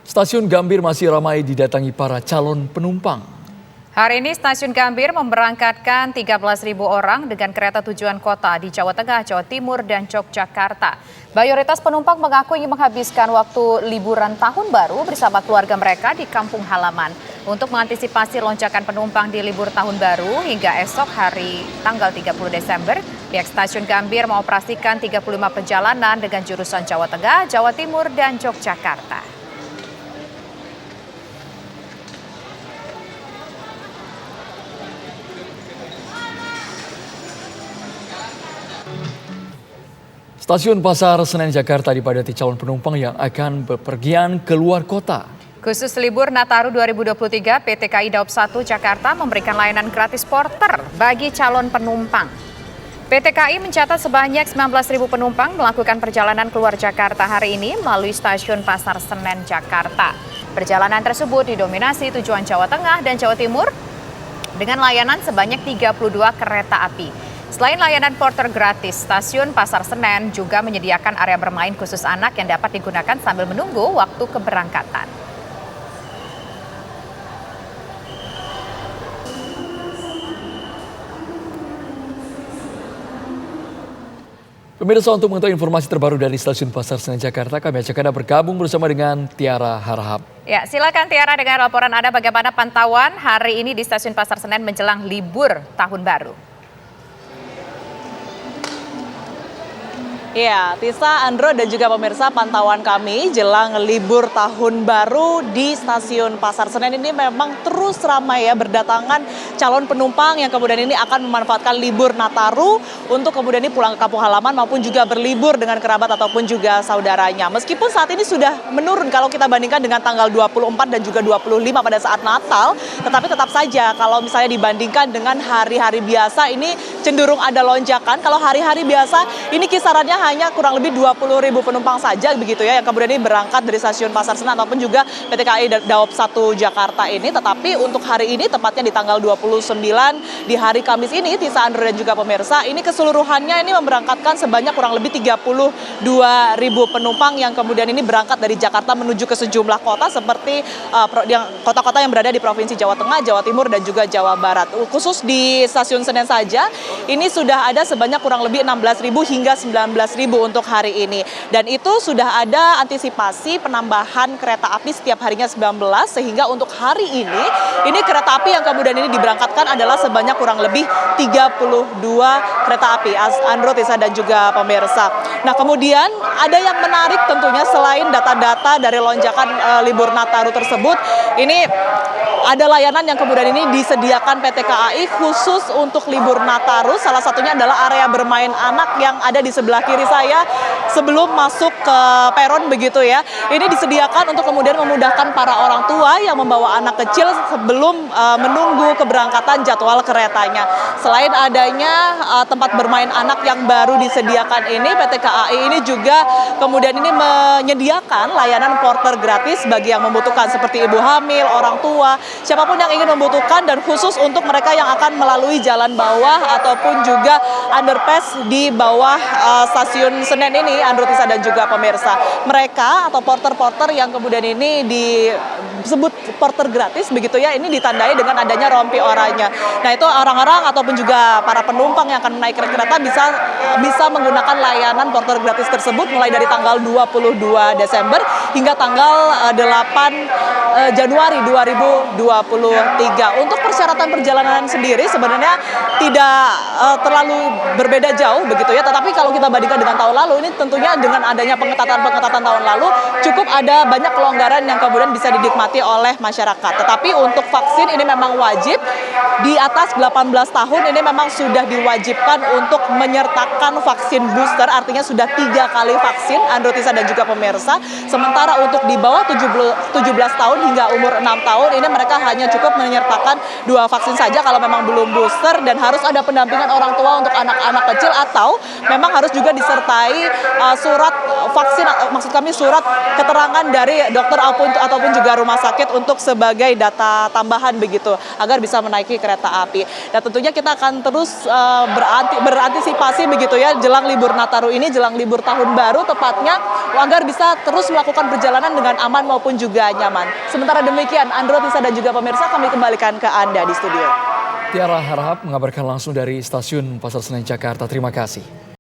Stasiun Gambir masih ramai didatangi para calon penumpang. Hari ini Stasiun Gambir memberangkatkan 13.000 orang dengan kereta tujuan kota di Jawa Tengah, Jawa Timur, dan Yogyakarta. Mayoritas penumpang mengaku ingin menghabiskan waktu liburan tahun baru bersama keluarga mereka di kampung halaman. Untuk mengantisipasi lonjakan penumpang di libur tahun baru hingga esok hari tanggal 30 Desember, pihak Stasiun Gambir mengoperasikan 35 perjalanan dengan jurusan Jawa Tengah, Jawa Timur, dan Yogyakarta. Stasiun Pasar Senen Jakarta dipadati calon penumpang yang akan bepergian keluar kota. Khusus libur Nataru 2023, PT KAI Daop 1 Jakarta memberikan layanan gratis porter bagi calon penumpang. PT KAI mencatat sebanyak 19.000 penumpang melakukan perjalanan keluar Jakarta hari ini melalui Stasiun Pasar Senen Jakarta. Perjalanan tersebut didominasi tujuan Jawa Tengah dan Jawa Timur dengan layanan sebanyak 32 kereta api. Selain layanan porter gratis, Stasiun Pasar Senen juga menyediakan area bermain khusus anak yang dapat digunakan sambil menunggu waktu keberangkatan. Pemirsa, untuk mengetahui informasi terbaru dari Stasiun Pasar Senen Jakarta, kami ajak Anda bergabung bersama dengan Tiara Harahap. Ya, silakan Tiara dengan laporan Anda bagaimana pantauan hari ini di Stasiun Pasar Senen menjelang libur tahun baru. Ya, Tisa, Andro, dan juga pemirsa, pantauan kami jelang libur tahun baru di Stasiun Pasar Senen ini memang terus ramai ya, berdatangan calon penumpang yang kemudian ini akan memanfaatkan libur Nataru untuk kemudian ini pulang ke kampung halaman maupun juga berlibur dengan kerabat ataupun juga saudaranya. Meskipun saat ini sudah menurun kalau kita bandingkan dengan tanggal 24 dan juga 25 pada saat Natal, tetapi tetap saja kalau misalnya dibandingkan dengan hari-hari biasa ini cenderung ada lonjakan. Kalau hari-hari biasa ini kisarannya hanya kurang lebih 20.000 penumpang saja begitu ya yang kemudian ini berangkat dari Stasiun Pasar Senen ataupun juga PT KAI Daop 1 Jakarta ini. Tetapi untuk hari ini tepatnya di tanggal 29 di hari Kamis ini, Tisa, Andro, dan juga pemirsa, ini keseluruhannya ini memberangkatkan sebanyak kurang lebih 32.000 penumpang yang kemudian ini berangkat dari Jakarta menuju ke sejumlah kota seperti kota-kota yang berada di Provinsi Jawa Tengah, Jawa Timur, dan juga Jawa Barat. Khusus di Stasiun Senen saja ini sudah ada sebanyak kurang lebih 16.000 hingga 19.000 untuk hari ini. Dan itu sudah ada antisipasi penambahan kereta api setiap harinya 19, sehingga untuk hari ini kereta api yang kemudian ini diberangkatkan adalah sebanyak kurang lebih 32 kereta api, Andro, Tisa, dan juga pemirsa. Nah, kemudian ada yang menarik tentunya selain data-data dari lonjakan libur Nataru tersebut, ini ada layanan yang kemudian ini disediakan PT KAI khusus untuk libur Nataru. Salah satunya adalah area bermain anak yang ada di sebelah kiri saya sebelum masuk ke peron begitu ya. Ini disediakan untuk kemudian memudahkan para orang tua yang membawa anak kecil sebelum menunggu keberangkatan jadwal keretanya. Selain adanya tempat bermain anak yang baru disediakan ini, PT KAI ini juga kemudian ini menyediakan layanan porter gratis bagi yang membutuhkan seperti ibu hamil, orang tua, siapapun yang ingin membutuhkan, dan khusus untuk mereka yang akan melalui jalan bawah ataupun juga underpass di bawah Stasiun Senen ini, Andro, Tisa, dan juga pemirsa. Mereka atau porter-porter yang kemudian ini disebut porter gratis begitu ya, ini ditandai dengan adanya rompi oranye. Nah, itu orang-orang ataupun juga para penumpang yang akan menaiki kereta bisa menggunakan layanan porter gratis tersebut mulai dari tanggal 22 Desember hingga tanggal 8 Januari 2023. Untuk persyaratan perjalanan sendiri sebenarnya tidak terlalu berbeda jauh begitu ya, tetapi kalau kita bandingkan dengan tahun lalu, ini tentunya dengan adanya pengetatan tahun lalu cukup ada banyak kelonggaran yang kemudian bisa dinikmati oleh masyarakat. Tetapi untuk vaksin ini memang wajib, di atas 18 tahun ini memang sudah diwajibkan untuk menyertakan vaksin booster, artinya sudah 3 kali vaksin, Andro, Tisa, dan juga pemirsa. Sementara untuk di bawah 17 tahun hingga umur 6 tahun ini mereka hanya cukup menyertakan 2 vaksin saja kalau memang belum booster, dan harus ada pendampingan orang tua untuk anak-anak kecil, atau memang harus juga disertai surat vaksin, maksud kami surat keterangan dari dokter ataupun juga rumah sakit untuk sebagai data tambahan begitu, agar bisa menaiki kereta api. Dan tentunya kita akan terus berantisipasi begitu ya jelang libur Nataru ini, jelang libur tahun baru tepatnya, agar bisa terus melakukan perjalanan dengan aman maupun juga nyaman. Sementara demikian, Andro, Tisa, dan juga pemirsa, kami kembalikan ke Anda di studio. Tiara Harahap mengabarkan langsung dari Stasiun Pasar Senen Jakarta. Terima kasih.